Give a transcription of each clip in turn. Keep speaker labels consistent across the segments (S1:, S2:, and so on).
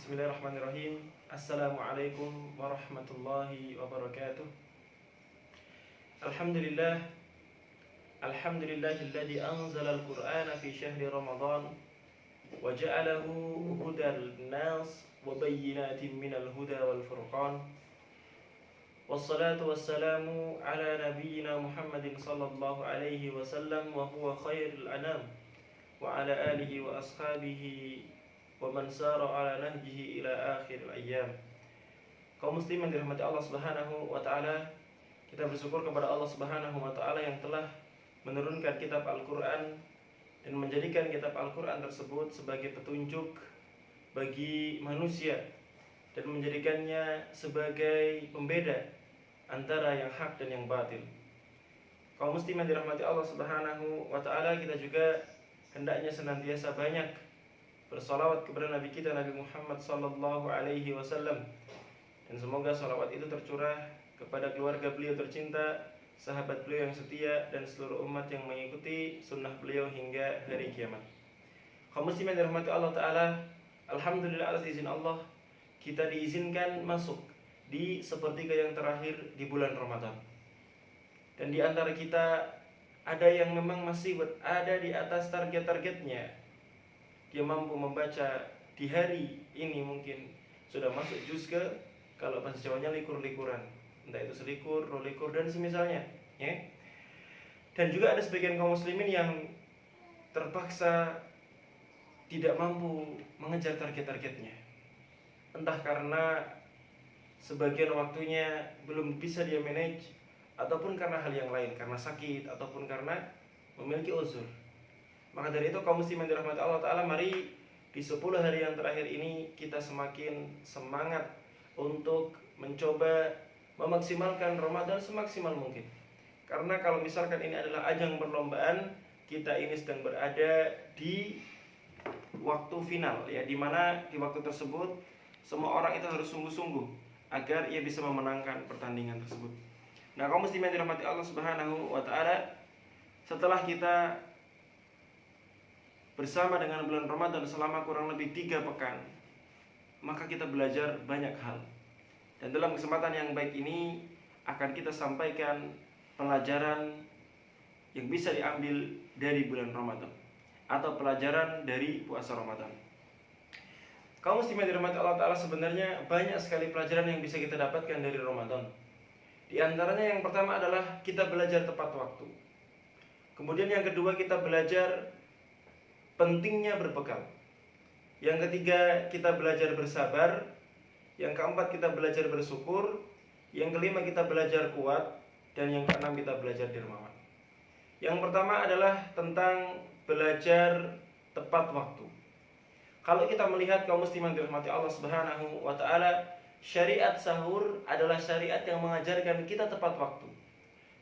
S1: Bismillahirrahmanirrahim. Assalamualaikum warahmatullahi wabarakatuh. Alhamdulillah. Alhamdulillahilladzi anzala al-Qur'ana fi syahri Ramadan wa ja'alahu hudal nas wa bayyinatin minal huda wal furqan. Wassalatu wassalamu ala nabiyyina Muhammadin sallallahu alaihi wasallam wa huwa khairul anam wa ala alihi wa ashabihi wa man sara ala nahjihi ila akhir ayyam. Kaum muslimin dirahmati Allah Subhanahu wa taala, kita bersyukur kepada Allah Subhanahu wa taala yang telah menurunkan kitab Al-Qur'an dan menjadikan kitab Al-Qur'an tersebut sebagai petunjuk bagi manusia dan menjadikannya sebagai pembeda antara yang hak dan yang batil. Kaum muslimin dirahmati Allah Subhanahu wa taala, kita juga hendaknya senantiasa banyak bersalawat kepada Nabi kita Nabi Muhammad sallallahu alaihi wasallam, dan semoga salawat itu tercurah kepada keluarga beliau tercinta, sahabat beliau yang setia, dan seluruh umat yang mengikuti sunnah beliau hingga hari kiamat. Kaum muslimin dirahmati Allah taala, alhamdulillah atas izin Allah kita diizinkan masuk di sepertiga yang terakhir di bulan Ramadan. Dan di antara kita ada yang memang masih berada di atas target-targetnya. Dia mampu membaca di hari ini, mungkin sudah masuk juz ke, kalau bahasa Jawanya, likur-likuran, entah itu selikur, rolikur, dan semisalnya, ya. Dan juga ada sebagian kaum muslimin yang terpaksa tidak mampu mengejar target-targetnya, entah karena sebagian waktunya belum bisa dia manage, ataupun karena hal yang lain, karena sakit, ataupun karena memiliki uzur. Maka dari itu kaum muslimin dirahmati Allah taala, mari di 10 hari yang terakhir ini kita semakin semangat untuk mencoba memaksimalkan Ramadan semaksimal mungkin. Karena kalau misalkan ini adalah ajang perlombaan, kita ini sedang berada di waktu final, ya, di mana di waktu tersebut semua orang itu harus sungguh-sungguh agar ia bisa memenangkan pertandingan tersebut. Nah, kaum muslimin dirahmati Allah Subhanahu wa taala, setelah kita bersama dengan bulan Ramadan selama kurang lebih 3 pekan, maka kita belajar banyak hal. Dan dalam kesempatan yang baik ini akan kita sampaikan pelajaran yang bisa diambil dari bulan Ramadan atau pelajaran dari puasa Ramadan. Kaum muslimin dirahmati Allah taala, sebenarnya banyak sekali pelajaran yang bisa kita dapatkan dari Ramadan. Di antaranya yang pertama adalah kita belajar tepat waktu. Kemudian yang kedua, kita belajar pentingnya berbekal. Yang ketiga, kita belajar bersabar. Yang keempat, kita belajar bersyukur. Yang kelima, kita belajar kuat. Dan yang keenam, kita belajar dermawan. Yang pertama adalah tentang belajar tepat waktu. Kalau kita melihat kaum muslimin dirahmati Allah Subhanahu wa taala, syariat sahur adalah syariat yang mengajarkan kita tepat waktu.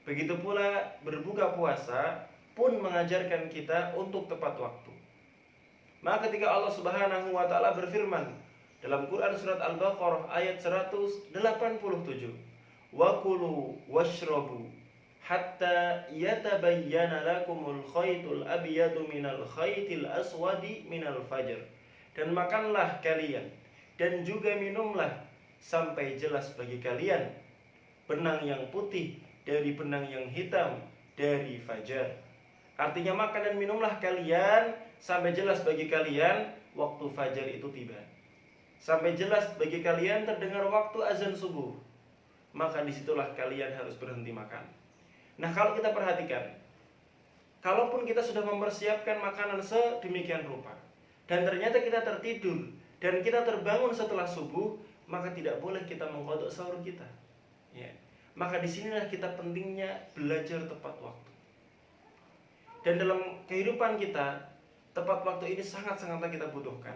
S1: Begitu pula berbuka puasa pun mengajarkan kita untuk tepat waktu. Maka ketika Allah Subhanahu wa taala berfirman dalam Quran surat Al-Baqarah ayat 187, "Wa kulu washrabu hatta yatabayyana lakumul khaytul abyadu minal khaytil aswadi minal fajr." Dan makanlah kalian dan juga minumlah sampai jelas bagi kalian benang yang putih dari benang yang hitam dari fajar. Artinya makan dan minumlah kalian sampai jelas bagi kalian waktu fajar itu tiba. Sampai jelas bagi kalian terdengar waktu azan subuh. Maka disitulah kalian harus berhenti makan. Nah, kalau kita perhatikan, kalaupun kita sudah mempersiapkan makanan sedemikian rupa, dan ternyata kita tertidur dan kita terbangun setelah subuh, maka tidak boleh kita mengqadha sahur kita, ya. Maka disinilah kita pentingnya belajar tepat waktu. Dan dalam kehidupan kita, tepat waktu ini sangat-sangatlah kita butuhkan.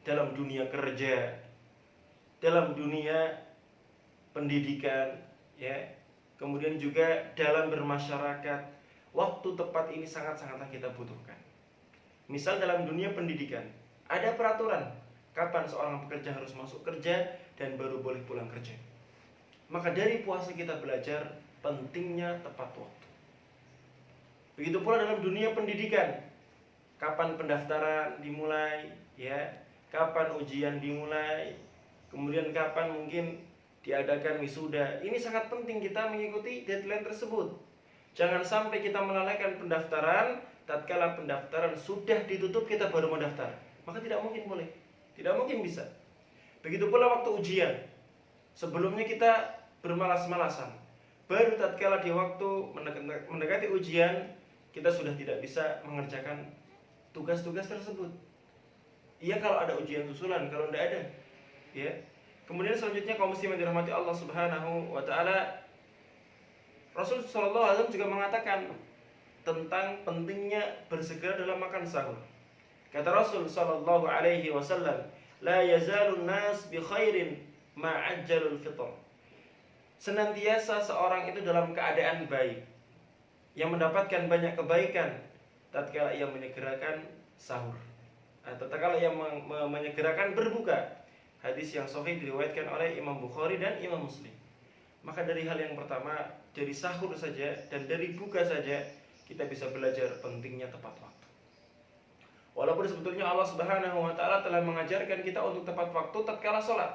S1: Dalam dunia kerja, dalam dunia pendidikan, ya, kemudian juga dalam bermasyarakat, waktu tepat ini sangat-sangatlah kita butuhkan. Misal dalam dunia pendidikan, ada peraturan kapan seorang pekerja harus masuk kerja dan baru boleh pulang kerja. Maka dari puasa kita belajar pentingnya tepat waktu. Begitu pula dalam dunia pendidikan, kapan pendaftaran dimulai, ya, kapan ujian dimulai, kemudian kapan mungkin diadakan wisuda. Ini sangat penting kita mengikuti deadline tersebut. Jangan sampai kita melalaikan pendaftaran, tatkala pendaftaran sudah ditutup kita baru mendaftar. Maka tidak mungkin boleh, tidak mungkin bisa. Begitu pula waktu ujian. Sebelumnya kita bermalas-malasan, baru tatkala di waktu mendekati ujian kita sudah tidak bisa mengerjakan tugas-tugas tersebut. Iya kalau ada ujian susulan, kalau tidak ada, ya. Kemudian selanjutnya kaum muslimin dirahmati Allah Subhanahu wa taala, Rasul sallallahu alaihi wasallam juga mengatakan tentang pentingnya bersegera dalam makan sahur. Kata Rasul sallallahu alaihi wasallam, la yazalun nas bi khairin ma ajjalul fitr. Senantiasa seorang itu dalam keadaan baik, yang mendapatkan banyak kebaikan tatkala ia menyegerakan sahur, atau tatkala ia menyegerakan berbuka. Hadis yang sahih diriwayatkan oleh Imam Bukhari dan Imam Muslim. Maka dari hal yang pertama, dari sahur saja dan dari buka saja kita bisa belajar pentingnya tepat waktu. Walaupun sebetulnya Allah Subhanahu wa taala telah mengajarkan kita untuk tepat waktu tatkala salat.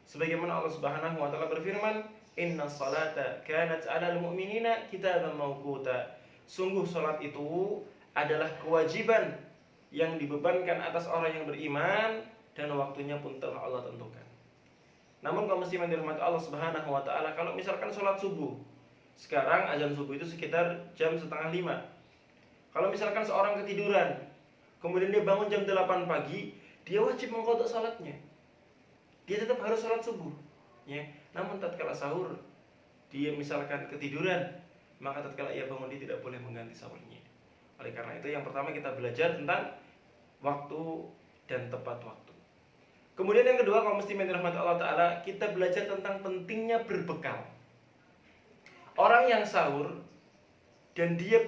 S1: Sebagaimana Allah Subhanahu wa taala berfirman, "Inna salata kanat 'alal mu'minina kitaban mawquta." Sungguh salat itu adalah kewajiban yang dibebankan atas orang yang beriman dan waktunya pun telah Allah tentukan. Namun kaum muslimin dirahmati Allah Subhanahu wa taala, kalau misalkan sholat subuh, sekarang azan subuh itu sekitar jam 4:30. Kalau misalkan seorang ketiduran, kemudian dia bangun jam 8 pagi, dia wajib mengqadha salatnya. Dia tetap harus sholat subuh, ya. Namun tatkala sahur, dia misalkan ketiduran, maka tatkala ia bangun dia tidak boleh mengganti sahurnya. Oleh karena itu yang pertama kita belajar tentang waktu dan tepat waktu. Kemudian yang kedua, kaum muslimin rahmat Allah taala, kita belajar tentang pentingnya berbekal. Orang yang sahur dan dia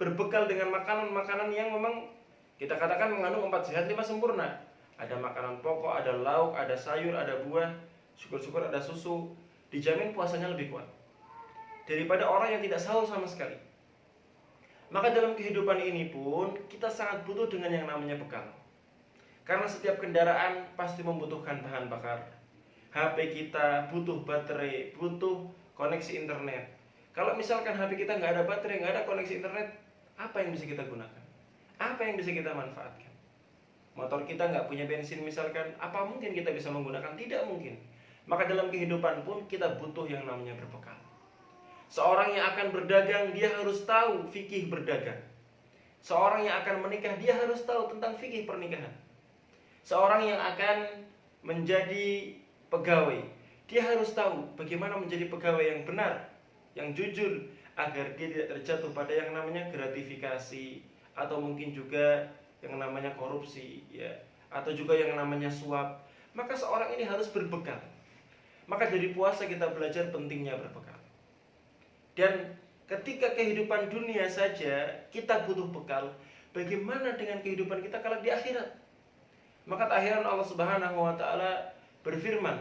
S1: berbekal dengan makanan-makanan yang memang kita katakan mengandung 4 sehat 5 sempurna. Ada makanan pokok, ada lauk, ada sayur, ada buah, syukur-syukur ada susu, dijamin puasanya lebih kuat daripada orang yang tidak sahur sama sekali. Maka dalam kehidupan ini pun kita sangat butuh dengan yang namanya bekal. Karena setiap kendaraan pasti membutuhkan bahan bakar. HP kita butuh baterai, butuh koneksi internet. Kalau misalkan HP kita nggak ada baterai, nggak ada koneksi internet, apa yang bisa kita gunakan? Apa yang bisa kita manfaatkan? Motor kita nggak punya bensin misalkan, apa mungkin kita bisa menggunakan? Tidak mungkin. Maka dalam kehidupan pun kita butuh yang namanya berbekal. Seorang yang akan berdagang, dia harus tahu fikih berdagang. Seorang yang akan menikah, dia harus tahu tentang fikih pernikahan. Seorang yang akan menjadi pegawai, dia harus tahu bagaimana menjadi pegawai yang benar, yang jujur, agar dia tidak terjatuh pada yang namanya gratifikasi, atau mungkin juga yang namanya korupsi, ya, atau juga yang namanya suap. Maka seorang ini harus berbekal. Maka dari puasa kita belajar pentingnya berbekal. Dan ketika kehidupan dunia saja kita butuh bekal, bagaimana dengan kehidupan kita kalau di akhirat? Maka tak heran Allah Subhanahu wa taala berfirman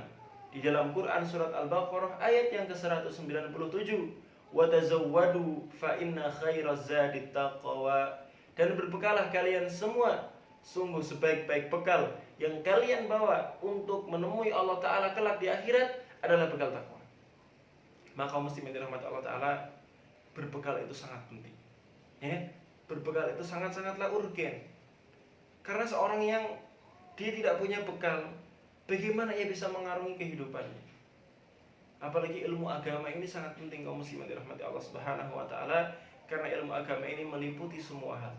S1: di dalam Quran surat Al-Baqarah ayat yang ke-197, "Wa tazawwadu fa inna khairaz zadit taqwa." Dan berbekalah kalian semua, sungguh sebaik-baik bekal yang kalian bawa untuk menemui Allah taala kelak di akhirat adalah bekal takwa. Maka muslimin dirahmati Allah taala, berbekal itu sangat penting. Ya, berbekal itu sangat-sangatlah urgen. Karena seorang yang dia tidak punya bekal, bagaimana ia bisa mengarungi kehidupannya? Apalagi ilmu agama ini sangat penting kaum muslimin dirahmati Allah Subhanahu wa taala, karena ilmu agama ini meliputi semua hal.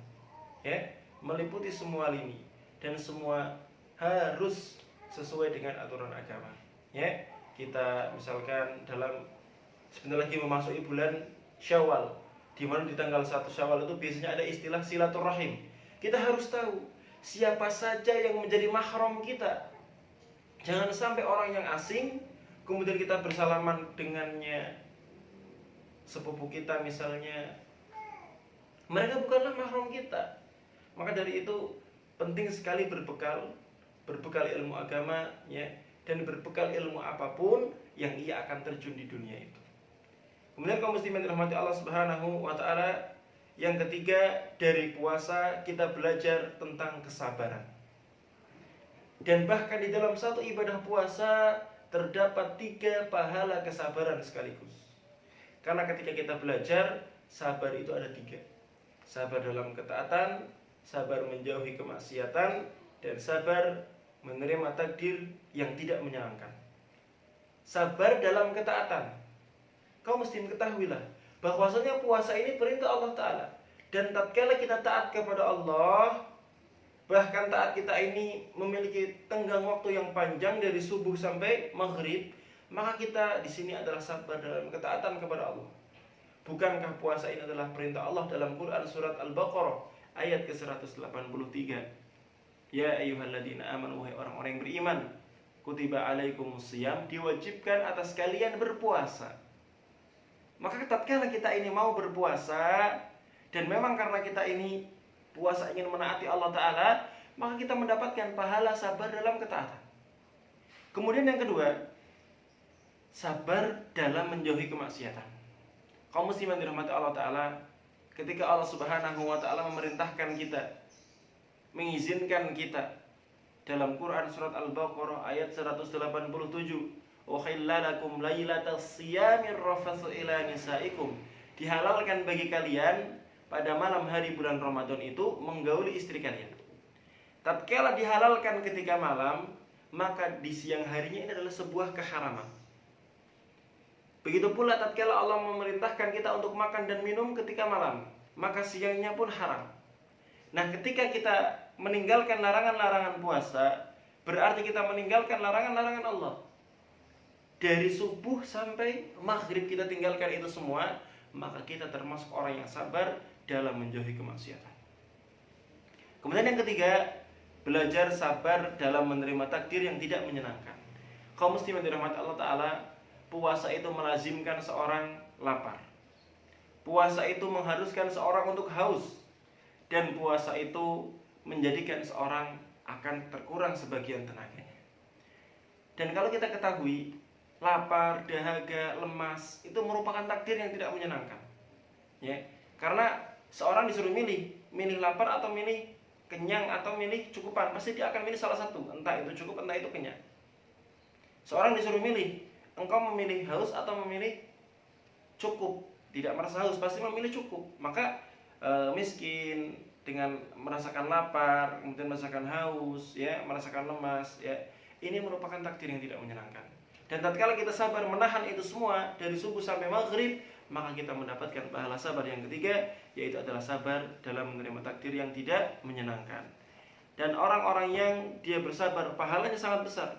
S1: Ya, meliputi semua lini dan semua harus sesuai dengan aturan agama. Ya, kita misalkan dalam sebentar lagi memasuki bulan Syawal, di mana di tanggal 1 Syawal itu biasanya ada istilah silaturahim. Kita harus tahu siapa saja yang menjadi mahram kita. Jangan sampai orang yang asing kemudian kita bersalaman dengannya, sepupu kita misalnya, mereka bukanlah mahram kita. Maka dari itu penting sekali berbekal ilmu agama, ya, dan berbekal ilmu apapun yang ia akan terjun di dunia itu. Kemudian kaum muslimin dirahmati Allah Subhanahu wa taala, yang ketiga dari puasa kita belajar tentang kesabaran. Dan bahkan di dalam satu ibadah puasa terdapat 3 pahala kesabaran sekaligus. Karena ketika kita belajar, sabar itu ada 3. Sabar dalam ketaatan, sabar menjauhi kemaksiatan, dan sabar menerima takdir yang tidak menyenangkan. Sabar dalam ketaatan. Kau mesti mengetahuilah bahwasanya puasa ini perintah Allah Ta'ala. Dan tatkala kita taat kepada Allah, bahkan taat kita ini memiliki tenggang waktu yang panjang dari subuh sampai maghrib, maka kita di sini adalah sabar dalam ketaatan kepada Allah. Bukankah puasa ini adalah perintah Allah dalam Quran surat Al-Baqarah ayat ke-183? Ya ayyuhalladzina amanu, wahai orang-orang yang beriman, kutiba alaikumusiyam, diwajibkan atas kalian berpuasa. Maka tatkala kita ini mau berpuasa, dan memang karena kita ini puasa ingin menaati Allah Ta'ala, maka kita mendapatkan pahala sabar dalam ketaatan. Kemudian yang kedua, sabar dalam menjauhi kemaksiatan. Kaum muslimin dirahmati Allah Ta'ala, ketika Allah Subhanahu wa Ta'ala memerintahkan kita, mengizinkan kita dalam Quran surat Al-Baqarah ayat 187, "Uhilla lakum lailatas siyamir rafatsu ila nisaikum." Dihalalkan bagi kalian pada malam hari bulan Ramadan itu menggauli istri kalian. Tatkala dihalalkan ketika malam, maka di siang harinya ini adalah sebuah keharaman. Begitu pula tatkala Allah memerintahkan kita untuk makan dan minum ketika malam, maka siangnya pun haram. Nah, ketika kita meninggalkan larangan-larangan puasa, berarti kita meninggalkan larangan-larangan Allah. Dari subuh sampai maghrib kita tinggalkan itu semua, maka kita termasuk orang yang sabar dalam menjauhi kemaksiatan. Kemudian yang ketiga, belajar sabar dalam menerima takdir yang tidak menyenangkan. Kaum muslimin dirahmati Allah Ta'ala, puasa itu melazimkan seorang lapar. Puasa itu mengharuskan seorang untuk haus. Dan puasa itu menjadikan seorang akan terkurang sebagian tenaganya. Dan kalau kita ketahui, lapar, dahaga, lemas itu merupakan takdir yang tidak menyenangkan. Ya, karena seorang disuruh milih lapar atau milih kenyang atau milih cukupan, pasti dia akan milih salah satu, entah itu cukup, entah itu kenyang. Seorang disuruh milih, engkau memilih haus atau memilih cukup, tidak merasa haus, pasti memilih cukup. Maka miskin dengan merasakan lapar, kemudian merasakan haus, ya, merasakan lemas, ya, ini merupakan takdir yang tidak menyenangkan. Dan tatkala kita sabar menahan itu semua dari subuh sampai maghrib, maka kita mendapatkan pahala sabar yang ketiga, yaitu adalah sabar dalam menerima takdir yang tidak menyenangkan. Dan orang-orang yang dia bersabar, pahalanya sangat besar.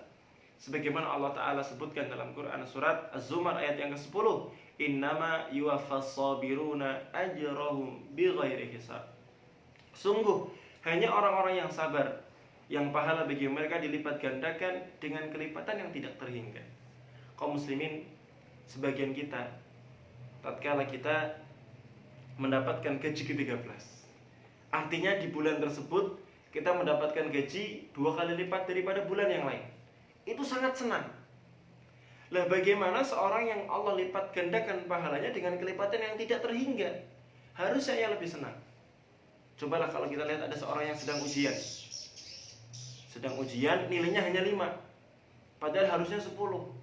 S1: Sebagaimana Allah Ta'ala sebutkan dalam Quran surat Az-Zumar ayat yang ke-10, "Innama yuwaffas sabiruna ajrahum bighairi hisab." Sungguh hanya orang-orang yang sabar yang pahala bagi mereka dilipat gandakan dengan kelipatan yang tidak terhingga. Kaum muslimin, sebagian kita tatkala kita mendapatkan gaji ke-13, artinya di bulan tersebut kita mendapatkan gaji 2 kali lipat daripada bulan yang lain. Itu sangat senang. Lah bagaimana seorang yang Allah lipat gandakan pahalanya dengan kelipatan yang tidak terhingga? Harusnya ia lebih senang. Cobalah kalau kita lihat ada seorang yang sedang ujian. Sedang ujian, nilainya hanya 5. Padahal harusnya 10.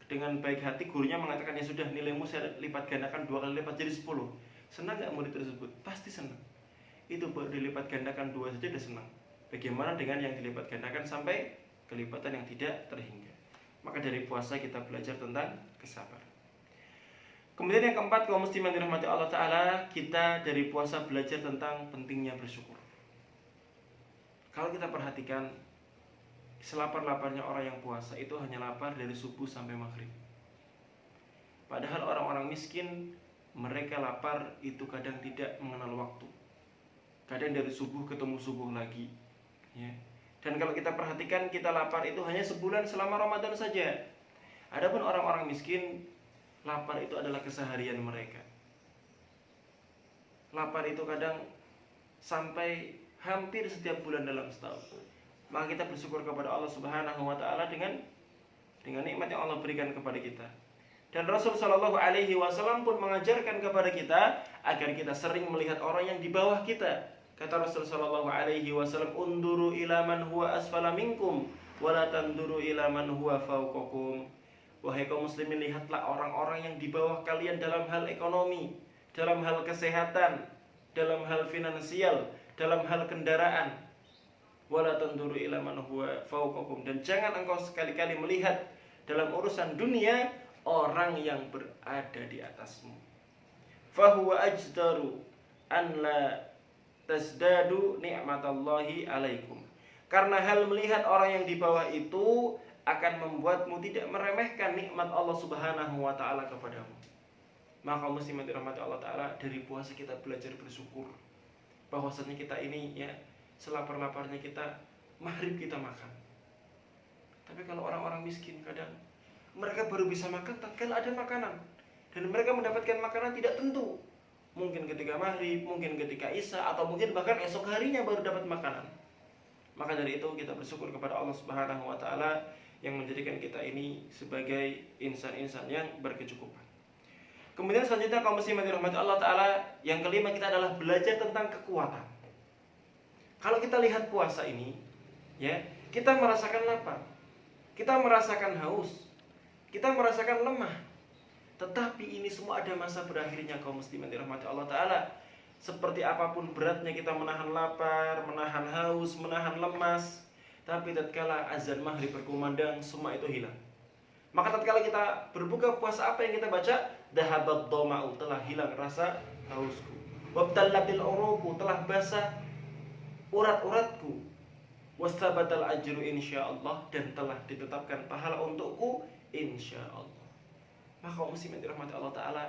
S1: Dengan baik hati gurunya mengatakan, ya sudah, nilaimu saya lipat gandakan 2 kali lipat jadi 10. Senang gak murid tersebut? Pasti senang. Itu baru dilipat gandakan 2 saja udah senang. Bagaimana dengan yang dilipat gandakan sampai kelipatan yang tidak terhingga? Maka dari puasa kita belajar tentang kesabaran. Kemudian yang keempat, kaum muslimin dirahmati Allah Ta'ala, kita dari puasa belajar tentang pentingnya bersyukur. Kalau kita perhatikan, selapar-laparnya orang yang puasa itu hanya lapar dari subuh sampai maghrib. Padahal orang-orang miskin, mereka lapar itu kadang tidak mengenal waktu. Kadang dari subuh ketemu subuh lagi, ya. Dan kalau kita perhatikan, kita lapar itu hanya sebulan selama Ramadan saja. Adapun orang-orang miskin, lapar itu adalah keseharian mereka. Lapar itu kadang sampai hampir setiap bulan dalam setahun. Maka kita bersyukur kepada Allah Subhanahu wa Ta'ala dengan nikmat yang Allah berikan kepada kita. Dan Rasul Shallallahu Alaihi Wasallam pun mengajarkan kepada kita agar kita sering melihat orang yang di bawah kita. Kata Rasul sallallahu alaihi wasallam, "Unduru ila man huwa asfala minkum wa la tanduru ila man huwa fawqakum." Wahai kaum muslimin, lihatlah orang-orang yang di bawah kalian dalam hal ekonomi, dalam hal kesehatan, dalam hal finansial, dalam hal kendaraan. Wala tanduru ila man huwa fawqakum, dan jangan engkau sekali-kali melihat dalam urusan dunia orang yang berada di atasmu. Fahuwa ajdaru an la tazdadu ni'matallahi alaikum. Karena hal melihat orang yang di bawah itu akan membuatmu tidak meremehkan nikmat Allah Subhanahu wa taala kepadamu. Maka muslimin dirahmati Allah taala, dari puasa kita belajar bersyukur. Bahwasanya kita ini ya, selapar-laparnya kita maghrib kita makan. Tapi kalau orang-orang miskin kadang mereka baru bisa makan tatkala ada makanan, dan mereka mendapatkan makanan tidak tentu. Mungkin ketika maghrib, mungkin ketika isya, atau mungkin bahkan esok harinya baru dapat makanan. Maka dari itu kita bersyukur kepada Allah Subhanahu wa taala yang menjadikan kita ini sebagai insan-insan yang berkecukupan. Kemudian selanjutnya kaum muslimin dirahmati Allah taala, yang kelima kita adalah belajar tentang kekuatan. Kalau kita lihat puasa ini, ya, kita merasakan lapar, kita merasakan haus, kita merasakan lemah. Tetapi ini semua ada masa berakhirnya kaum muslimin dirahmati Allah taala. Seperti apapun beratnya kita menahan lapar, menahan haus, menahan lemas, tapi tatkala azan maghrib berkumandang, semua itu hilang. Maka tatkala kita berbuka puasa, apa yang kita baca? Dhahabat dhama'u, telah hilang rasa hausku. Wabtallatil uruqu, telah basah urat-uratku. Wastabatal ajru insyaallah, dan telah ditetapkan pahala untukku insyaallah. Maka muslimin dirahmati Allah taala,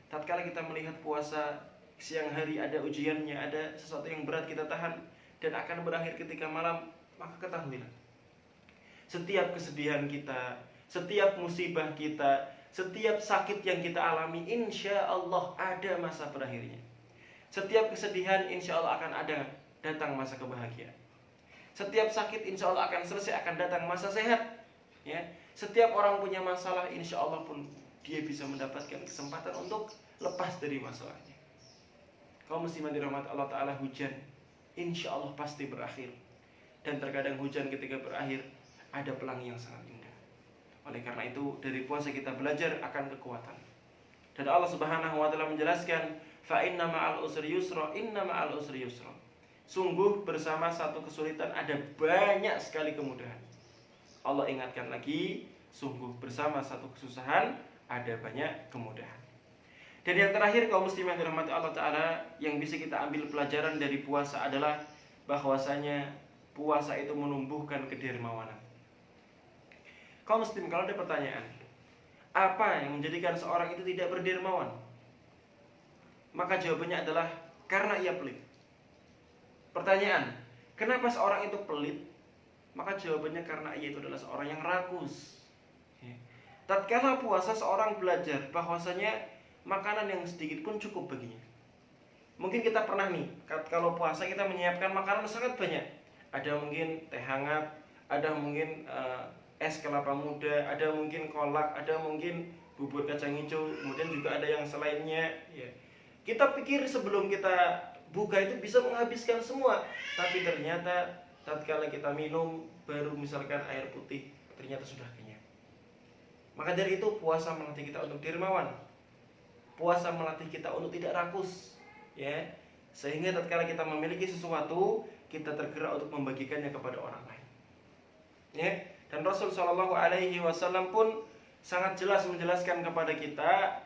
S1: tatkala kita melihat puasa siang hari ada ujiannya, ada sesuatu yang berat kita tahan dan akan berakhir ketika malam, maka ketahuilah, setiap kesedihan kita, setiap musibah kita, setiap sakit yang kita alami, insya Allah ada masa berakhirnya. Setiap kesedihan insya Allah akan ada datang masa kebahagiaan. Setiap sakit insya Allah akan selesai, akan datang masa sehat. Ya, setiap orang punya masalah, insya Allah pun dia bisa mendapatkan kesempatan untuk lepas dari masalahnya. Kaum muslimin dirahmati Allah taala, hujan insya Allah pasti berakhir. Dan terkadang hujan ketika berakhir ada pelangi yang sangat indah. Oleh karena itu dari puasa kita belajar akan kekuatan. Dan Allah Subhanahu wa taala menjelaskan, fa inna ma'al usri yusra, inna ma'al usri yusra. Sungguh bersama satu kesulitan ada banyak sekali kemudahan. Allah ingatkan lagi, sungguh bersama satu kesusahan ada banyak kemudahan. Dan yang terakhir kaum muslimin dirahmati Allah taala, yang bisa kita ambil pelajaran dari puasa adalah bahwasanya puasa itu menumbuhkan kedermawanan. Kaum muslim, kalau ada pertanyaan, apa yang menjadikan seorang itu tidak berdermawan? Maka jawabannya adalah karena ia pelit. Pertanyaan, kenapa seorang itu pelit? Maka jawabannya karena ia itu adalah seorang yang rakus. Tatkala puasa seorang belajar bahwasanya makanan yang sedikit pun cukup baginya. Mungkin kita pernah nih, kalau puasa kita menyiapkan makanan sangat banyak. Ada mungkin teh hangat, ada mungkin es kelapa muda, ada mungkin kolak, ada mungkin bubur kacang hijau, kemudian juga ada yang selainnya. Ya. Kita pikir sebelum kita buka itu bisa menghabiskan semua, tapi ternyata tatkala kita minum baru misalkan air putih, ternyata sudah kenyang. Maka dari itu puasa melatih kita untuk dermawan. Puasa melatih kita untuk tidak rakus, ya. Sehingga tatkala kita memiliki sesuatu, kita tergerak untuk membagikannya kepada orang lain. Ya. Dan Rasul Shallallahu alaihi wasallam pun sangat jelas menjelaskan kepada kita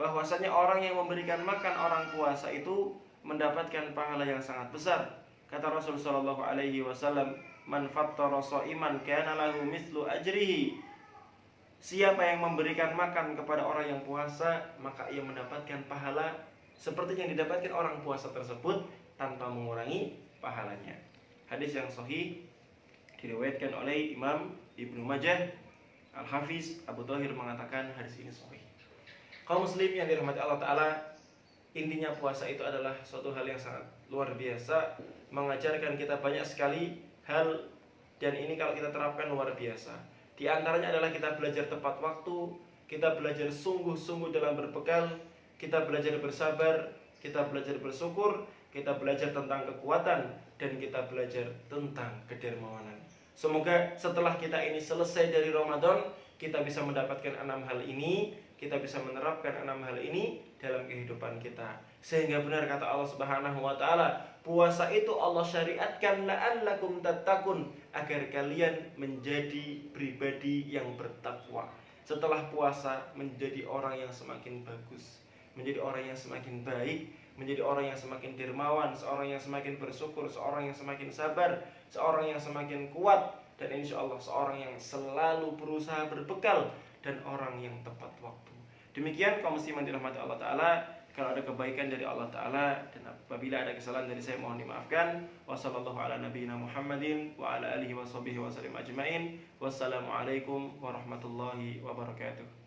S1: bahwasanya orang yang memberikan makan orang puasa itu mendapatkan pahala yang sangat besar. Kata Rasul Shallallahu alaihi wasallam, "Man fattara sha'iman kana lahu mithlu ajrihi." Siapa yang memberikan makan kepada orang yang puasa, maka ia mendapatkan pahala seperti yang didapatkan orang puasa tersebut tanpa mengurangi pahalanya. Hadis yang sahih diriwayatkan oleh Imam Ibnu Majah. Al-Hafiz Abu Thahir mengatakan hadis ini sahih. Kaum muslim yang dirahmati Allah taala, intinya puasa itu adalah suatu hal yang sangat luar biasa, mengajarkan kita banyak sekali hal, dan ini kalau kita terapkan luar biasa. Di antaranya adalah kita belajar tepat waktu, kita belajar sungguh-sungguh dalam berbekal, kita belajar bersabar, kita belajar bersyukur, kita belajar tentang kekuatan, dan kita belajar tentang kedermawanan. Semoga setelah kita ini selesai dari Ramadan, kita bisa mendapatkan 6 hal ini, kita bisa menerapkan 6 hal ini dalam kehidupan kita. Sehingga benar kata Allah Subhanahu wa taala, puasa itu Allah syariatkan la'allakum tattaqun, agar kalian menjadi pribadi yang bertakwa. Setelah puasa menjadi orang yang semakin bagus, menjadi orang yang semakin baik, menjadi orang yang semakin dermawan, seorang yang semakin bersyukur, seorang yang semakin sabar, seorang yang semakin kuat, dan insya Allah seorang yang selalu berusaha berbekal, dan orang yang tepat waktu. Demikian kaum muslimin dirahmati Allah Ta'ala. Kalau ada kebaikan dari Allah Ta'ala, dan apabila ada kesalahan dari saya, mohon dimaafkan. Wassallallahu ala nabiyina Muhammadin wa ala alihi wa sahbihi wa sallim ajma'in. Wassalamualaikum warahmatullahi wabarakatuh.